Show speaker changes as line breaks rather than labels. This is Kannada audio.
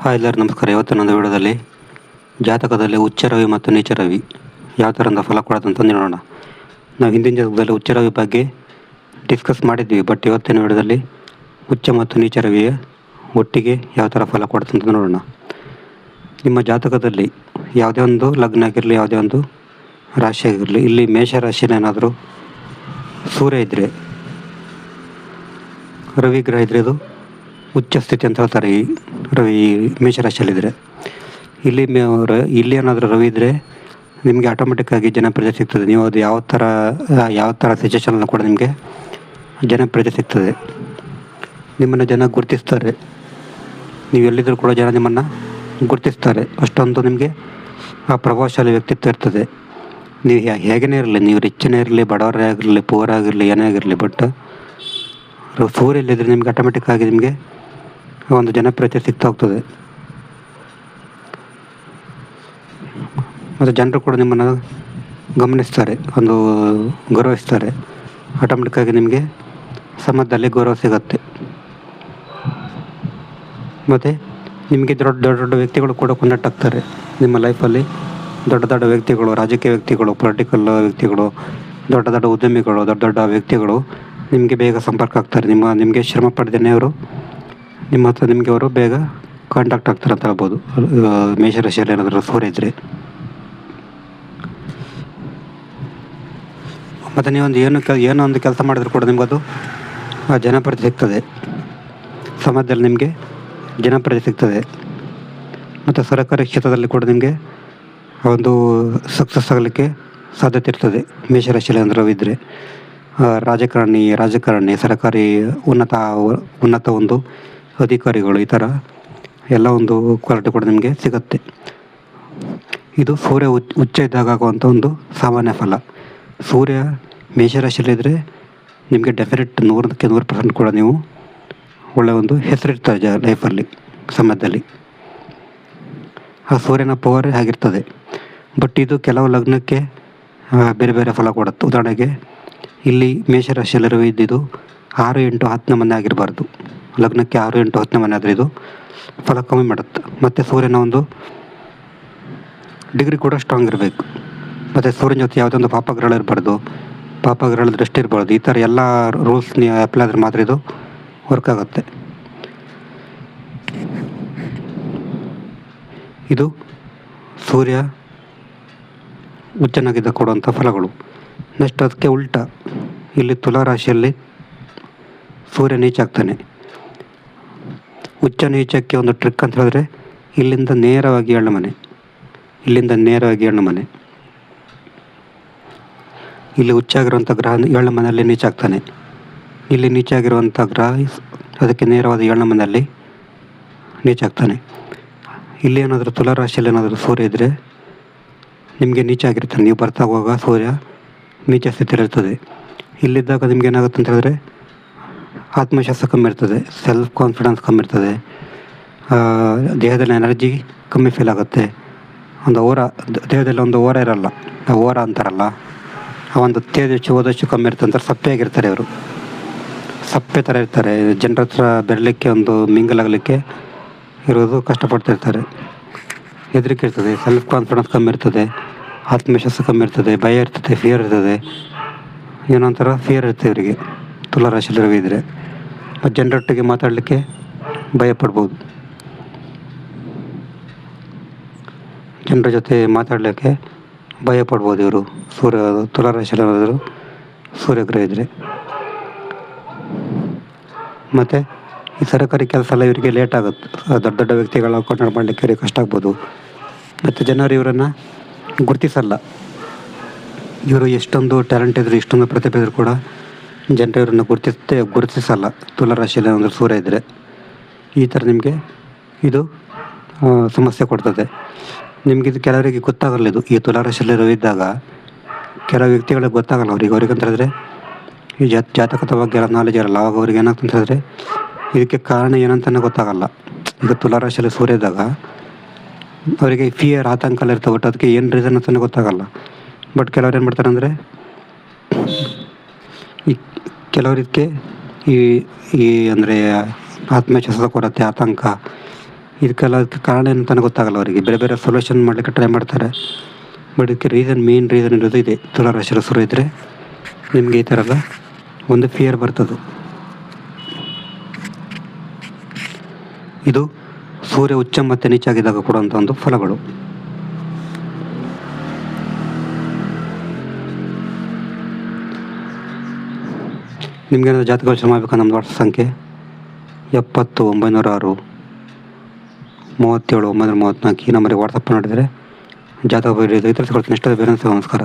ಹಾಯ್ ಎಲ್ಲರೂ ನಮಸ್ಕಾರ. ಇವತ್ತು ನನ್ನ ವಿಡಿಯೋದಲ್ಲಿ ಜಾತಕದಲ್ಲಿ ಉಚ್ಚ ರವಿ ಮತ್ತು ನೀಚ ರವಿ ಯಾವ ಥರದ ಫಲ ಕೊಡೋದಂತ ನೋಡೋಣ. ನಾವು ಹಿಂದಿನ ಜಾತಕದಲ್ಲಿ ಉಚ್ಚ ರವಿ ಬಗ್ಗೆ ಡಿಸ್ಕಸ್ ಮಾಡಿದ್ವಿ, ಬಟ್ ಇವತ್ತಿನ ವಿಡಿಯೋದಲ್ಲಿ ಉಚ್ಚ ಮತ್ತು ನೀಚ ರವಿಯ ಒಟ್ಟಿಗೆ ಯಾವ ಥರ ಫಲ ಕೊಡುತ್ತಂತ ನೋಡೋಣ. ನಿಮ್ಮ ಜಾತಕದಲ್ಲಿ ಯಾವುದೇ ಒಂದು ಲಗ್ನ ಆಗಿರಲಿ, ಯಾವುದೇ ಒಂದು ರಾಶಿ ಆಗಿರಲಿ, ಇಲ್ಲಿ ಮೇಷ ರಾಶಿಯಲ್ಲಿ ಏನಾದರೂ ಸೂರ್ಯ ಇದ್ದರೆ, ರವಿ ಗ್ರಹ ಇದ್ದರೆ ಅದು ಉಚ್ಚ ಸ್ಥಿತಿ ಅಂತ ಹೇಳ್ತಾರೆ. ಈ ರವಿ ಮೇಷರಾಶಿಯಲ್ಲಿದ್ದರೆ, ಇಲ್ಲಿ ಏನಾದರೂ ರವಿ ಇದ್ದರೆ ನಿಮಗೆ ಆಟೋಮೆಟಿಕ್ಕಾಗಿ ಜನಪ್ರಿಯತೆ ಸಿಗ್ತದೆ. ನೀವು ಅದು ಯಾವ ಥರ ಸಿಚುವೇಷನಲ್ಲಿ ಕೂಡ ನಿಮಗೆ ಜನಪ್ರಿಯತೆ ಸಿಗ್ತದೆ. ನಿಮ್ಮನ್ನು ಜನ ಗುರುತಿಸ್ತಾರೆ. ನೀವು ಎಲ್ಲಿದ್ದರೂ ಕೂಡ ಜನ ನಿಮ್ಮನ್ನು ಗುರುತಿಸ್ತಾರೆ. ಅಷ್ಟೊಂದು ನಿಮಗೆ ಆ ಪ್ರಭಾವಶಾಲಿ ವ್ಯಕ್ತಿತ್ವ ಇರ್ತದೆ. ನೀವು ಹೇಗೇ ಇರಲಿ, ನೀವು ರಿಚ್ಚನೇ ಇರಲಿ, ಬಡವರೇ ಆಗಿರಲಿ, ಪೂರ್ ಆಗಿರಲಿ, ಏನೇ ಆಗಿರಲಿ, ಬಟ್ ಸೂರ್ಯಲ್ಲಿದ್ದರೆ ನಿಮಗೆ ಆಟೋಮೆಟಿಕ್ಕಾಗಿ ನಿಮಗೆ ಒಂದು ಜನಪ್ರಿಯತೆ ಸಿಗ್ತಾ ಹೋಗ್ತದೆ. ಮತ್ತು ಜನರು ಕೂಡ ನಿಮ್ಮನ್ನು ಗಮನಿಸ್ತಾರೆ, ಒಂದು ಗೌರವಿಸ್ತಾರೆ. ಆಟೋಮೆಟಿಕ್ಕಾಗಿ ನಿಮಗೆ ಸಮಾಜದಲ್ಲಿ ಗೌರವ ಸಿಗುತ್ತೆ. ಮತ್ತು ನಿಮಗೆ ದೊಡ್ಡ ದೊಡ್ಡ ವ್ಯಕ್ತಿಗಳು ಕೂಡ ಕಾಂಟ್ಯಾಕ್ಟ್ ಆಗ್ತಾರೆ ನಿಮ್ಮ ಲೈಫಲ್ಲಿ. ದೊಡ್ಡ ದೊಡ್ಡ ವ್ಯಕ್ತಿಗಳು, ರಾಜಕೀಯ ವ್ಯಕ್ತಿಗಳು, ಪೊಲಿಟಿಕಲ್ ವ್ಯಕ್ತಿಗಳು, ದೊಡ್ಡ ದೊಡ್ಡ ಉದ್ಯಮಿಗಳು, ದೊಡ್ಡ ದೊಡ್ಡ ವ್ಯಕ್ತಿಗಳು ನಿಮಗೆ ಬೇಗ ಸಂಪರ್ಕ ಆಗ್ತಾರೆ. ನಿಮಗೆ ಶ್ರಮ ಪಡೆದೇನೆ ಅವರು ನಿಮಗೆ ಅವರು ಬೇಗ ಕಾಂಟ್ಯಾಕ್ಟ್ ಆಗ್ತಾರೆ ಅಂತ ಹೇಳ್ಬೋದು. ಮೇಷರಾಶಿಯಲ್ಲಿ ಏನಾದರೂ ಸೂರ್ಯ ಇದ್ದರೆ. ಮತ್ತು ನೀವೊಂದು ಏನೋ ಒಂದು ಕೆಲಸ ಮಾಡಿದ್ರು ಕೂಡ ನಿಮಗದು ಜನಪ್ರಿಯತೆ ಸಿಗ್ತದೆ. ಸಮಾಜದಲ್ಲಿ ನಿಮಗೆ ಜನಪ್ರಿಯತೆ ಸಿಗ್ತದೆ. ಮತ್ತು ಸರ್ಕಾರಿ ಕ್ಷೇತ್ರದಲ್ಲಿ ಕೂಡ ನಿಮಗೆ ಒಂದು ಸಕ್ಸಸ್ ಆಗಲಿಕ್ಕೆ ಸಾಧ್ಯತೆ ಇರ್ತದೆ. ಮೇಷರಾಶಿಯಲ್ಲಿ ಏನಾದರೂ ಇದ್ದರೆ ರಾಜಕಾರಣಿ, ಸರ್ಕಾರಿ ಉನ್ನತ ಒಂದು ಅಧಿಕಾರಿಗಳು, ಈ ಥರ ಎಲ್ಲ ಒಂದು ಕ್ವಾಲಿಟಿ ಕೂಡ ನಿಮಗೆ ಸಿಗುತ್ತೆ. ಇದು ಸೂರ್ಯ ಉಚ್ಚ ಇದ್ದಾಗ ಆಗುವಂಥ ಒಂದು ಸಾಮಾನ್ಯ ಫಲ. ಸೂರ್ಯ ಮೇಷರಾಶಿಯಲ್ಲಿದ್ದರೆ ನಿಮಗೆ ಡೆಫಿನೆಟ್ 100% ಕೂಡ ನೀವು ಒಳ್ಳೆಯ ಒಂದು ಹೆಸರಿರ್ತದೆ ಲೈಫಲ್ಲಿ, ಸಮಾಜದಲ್ಲಿ. ಆ ಸೂರ್ಯನ ಪವರ್ ಆಗಿರ್ತದೆ. ಬಟ್ ಇದು ಕೆಲವು ಲಗ್ನಕ್ಕೆ ಬೇರೆ ಬೇರೆ ಫಲ ಕೊಡುತ್ತೆ. ಉದಾಹರಣೆಗೆ ಇಲ್ಲಿ ಮೇಷರಾಶಿಯಲ್ಲಿರುವ ಇದ್ದಿದ್ದು 6, 8, 10ನೇ ಮನೆ ಆಗಿರಬಾರ್ದು. ಲಗ್ನಕ್ಕೆ 6, 8, 10ನೇ ಮನೆ ಆದರೆ ಇದು ಫಲ ಕಮ್ಮಿ ಮಾಡುತ್ತೆ. ಮತ್ತು ಸೂರ್ಯನ ಒಂದು ಡಿಗ್ರಿ ಕೂಡ ಸ್ಟ್ರಾಂಗ್ ಇರಬೇಕು. ಮತ್ತು ಸೂರ್ಯನ ಜೊತೆ ಯಾವುದೇ ಒಂದು ಪಾಪಗ್ರಹಗಳು ಇರಬಾರ್ದು, ಪಾಪಗ್ರಹಗಳ ದೃಷ್ಟಿ ಇರಬಾರ್ದು. ಈ ಥರ ಎಲ್ಲ ರೂಲ್ಸ್ ನೀವು ಅಪ್ಲೈ ಆದರೆ ಮಾತ್ರ ಇದು ವರ್ಕ್ ಆಗುತ್ತೆ. ಇದು ಸೂರ್ಯ ಉಚ್ಚನಾಗಿದ್ದ ಕೊಡುವಂಥ ಫಲಗಳು. ನೆಕ್ಸ್ಟ್ ಅದಕ್ಕೆ ಉಲ್ಟಾ, ಇಲ್ಲಿ ತುಲಾ ರಾಶಿಯಲ್ಲಿ ಸೂರ್ಯ ನೀಚ ಆಗ್ತಾನೆ. ಉಚ್ಚ ನೀಚಕ್ಕೆ ಒಂದು ಟ್ರಿಕ್ ಅಂತ ಹೇಳಿದ್ರೆ, ಇಲ್ಲಿಂದ ನೇರವಾಗಿ ಏಳನೇ ಮನೆ, ಇಲ್ಲಿ ಉಚ್ಚ ಆಗಿರುವಂಥ ಗ್ರಹ 7ನೇ ಮನೆಯಲ್ಲಿ ನೀಚ ಆಗ್ತಾನೆ. ಇಲ್ಲಿ ನೀಚ ಆಗಿರುವಂಥ ಗ್ರಹ ಅದಕ್ಕೆ ನೇರವಾದ 7ನೇ ಮನೆಯಲ್ಲಿ ನೀಚ ಆಗ್ತಾನೆ. ಇಲ್ಲಿ ಏನಾದರೂ ತುಲಾ ರಾಶಿಯಲ್ಲಿ ಏನಾದರೂ ಸೂರ್ಯ ಇದ್ದರೆ ನಿಮಗೆ ನೀಚ ಆಗಿರ್ತಾನೆ. ನೀವು ಬರ್ತಾ ಹೋಗುವಾಗ ಸೂರ್ಯ ನೀಚ ಸ್ಥಿತಿಯಲ್ಲಿರ್ತದೆ. ಇಲ್ಲಿದ್ದಾಗ ನಿಮ್ಗೆ ಏನಾಗುತ್ತೆ ಅಂತ ಹೇಳಿದ್ರೆ, ಆತ್ಮವಿಶ್ವಾಸ ಕಮ್ಮಿ ಇರ್ತದೆ, ಸೆಲ್ಫ್ ಕಾನ್ಫಿಡೆನ್ಸ್ ಕಮ್ಮಿ ಇರ್ತದೆ, ದೇಹದಲ್ಲಿ ಎನರ್ಜಿ ಕಮ್ಮಿ ಫೀಲ್ ಆಗುತ್ತೆ. ದೇಹದಲ್ಲಿ ಒಂದು ಓರ ಇರಲ್ಲ, ಆ ಓರ ಅಂತಾರಲ್ಲ, ಆ ಒಂದು ಓದಷ್ಟು ಕಮ್ಮಿ ಇರ್ತದೆ ಅಂತ ಸಪ್ಪೆ ಆಗಿರ್ತಾರೆ. ಅವರು ಸಪ್ಪೆ ಥರ ಇರ್ತಾರೆ. ಜನರ ಹತ್ರ ಬೆರಲಿಕ್ಕೆ, ಒಂದು ಮಿಂಗಲಾಗಲಿಕ್ಕೆ ಇರೋದು ಕಷ್ಟಪಡ್ತಿರ್ತಾರೆ. ಹೆದರಿಕೆ ಇರ್ತದೆ, ಸೆಲ್ಫ್ ಕಾನ್ಫಿಡೆನ್ಸ್ ಕಮ್ಮಿ ಇರ್ತದೆ, ಆತ್ಮವಿಶ್ವಾಸ ಕಮ್ಮಿ ಇರ್ತದೆ, ಭಯ ಇರ್ತದೆ, ಫಿಯರ್ ಇರ್ತದೆ. ಏನೋ ಒಂಥರ ಫಿಯರ್ ಇರ್ತದೆ ಇವರಿಗೆ ತುಲಾ ರಾಶಿಯಲ್ಲಿ ರವಿ ಇದ್ದರೆ. ಮತ್ತು ಜನರೊಟ್ಟಿಗೆ ಮಾತಾಡಲಿಕ್ಕೆ ಭಯ ಪಡ್ಬೋದು. ಜನರ ಜೊತೆ ಮಾತಾಡಲಿಕ್ಕೆ ಭಯ ಪಡ್ಬೋದು ಇವರು ತುಲಾ ರಾಶಿಯಲ್ಲಿ ಏನಾದರೂ ಸೂರ್ಯಗ್ರಹ ಇದ್ದರೆ. ಮತ್ತು ಈ ಸರ್ಕಾರಿ ಕೆಲಸ ಎಲ್ಲ ಇವರಿಗೆ ಲೇಟ್ ಆಗುತ್ತೆ. ದೊಡ್ಡ ದೊಡ್ಡ ವ್ಯಕ್ತಿಗಳ ಕಾಂಟ್ಯಾಕ್ಟ್ ಮಾಡಲಿಕ್ಕೆ ಇವರಿಗೆ ಕಷ್ಟ ಆಗ್ಬೋದು. ಮತ್ತು ಜನರು ಇವರನ್ನು ಗುರುತಿಸಲ್ಲ. ಇವರು ಎಷ್ಟೊಂದು ಟ್ಯಾಲೆಂಟ್ ಇದ್ದರು, ಎಷ್ಟೊಂದು ಪ್ರತಿಭೆ ಇದ್ದರೂ ಕೂಡ ಜನರು ಇವರನ್ನು ಗುರುತಿಸಲ್ಲ ತುಲಾ ರಾಶಿಯಲ್ಲಿ ಏನಾದರೂ ಸೂರ್ಯ ಇದ್ದರೆ. ಈ ಥರ ನಿಮಗೆ ಇದು ಸಮಸ್ಯೆ ಕೊಡ್ತದೆ. ನಿಮಗಿದು ಕೆಲವರಿಗೆ ಗೊತ್ತಾಗಲ್ಲ. ಈ ತುಲಾ ರಾಶಿಯಲ್ಲಿ ರವಿ ಇದ್ದಾಗ ಕೆಲವು ವ್ಯಕ್ತಿಗಳಿಗೆ ಗೊತ್ತಾಗಲ್ಲ. ಅವ್ರಿಗೆ ಅಂತ ಹೇಳಿದ್ರೆ ಈ ಜಾತಕದ ಬಗ್ಗೆ ಎಲ್ಲ ನಾಲೆಜ್ ಇರಲ್ಲ. ಆವಾಗ ಅವ್ರಿಗೆ ಏನಾಗ್ತಂತ ಹೇಳಿದ್ರೆ ಇದಕ್ಕೆ ಕಾರಣ ಏನಂತಲೇ ಗೊತ್ತಾಗಲ್ಲ. ಈಗ ತುಲಾ ರಾಶಿಯಲ್ಲಿ ಸೂರ್ಯ ಇದ್ದಾಗ ಅವರಿಗೆ ಫಿಯರ್, ಆತಂಕ ಎಲ್ಲ ಇರ್ತವೆ. ಬಟ್ ಅದಕ್ಕೆ ಏನು ರೀಸನ್ ಅಂತಲೇ ಗೊತ್ತಾಗಲ್ಲ. ಬಟ್ ಕೆಲವ್ರು ಏನು ಮಾಡ್ತಾರೆ ಅಂದರೆ, ಕೆಲವರಿಗೆ ಈ ಅಂದರೆ ಆತ್ಮವಿಶ್ವಾಸದ ಕೊರತೆ, ಆತಂಕ, ಅದಕ್ಕೆ ಕಾರಣ ಏನು ಅಂತ ಗೊತ್ತಾಗಲ್ಲ ಅವರಿಗೆ. ಬೇರೆ ಬೇರೆ ಸೊಲ್ಯೂಷನ್ ಮಾಡಲಿಕ್ಕೆ ಟ್ರೈ ಮಾಡ್ತಾರೆ. ಬಟ್ ಇದಕ್ಕೆ ಮೇನ್ ರೀಸನ್ ಇರೋದು ಇದೆ. ತುಲಾರಾಶಿ ಶುರು ಇದ್ದರೆ ನಿಮಗೆ ಈ ಥರದ ಒಂದು ಫಿಯರ್ ಬರ್ತದೆ. ಇದು ಸೂರ್ಯ ಉಚ್ಚ ಮತ್ತು ನೀಚಾಗಿದ್ದಾಗ ಕೊಡುವಂಥ ಒಂದು ಫಲಗಳು. ನಿಮಗೇನಾದರೂ ಜಾತಕ ಶುರು ಮಾಡಬೇಕು, ನಮ್ಮದು ವಾಟ್ಸಪ್ ಸಂಖ್ಯೆ 70 906 37 934 ಈ ನಂಬರಿಗೆ ವಾಟ್ಸಪ್ ಮಾಡಿದರೆ ಜಾತಕ ತಿಳಿಸ್ಕೊಡ್ತೀನಿ. ಇಷ್ಟೊಂದು ಬೇರೆ ನಮಸ್ಕಾರ.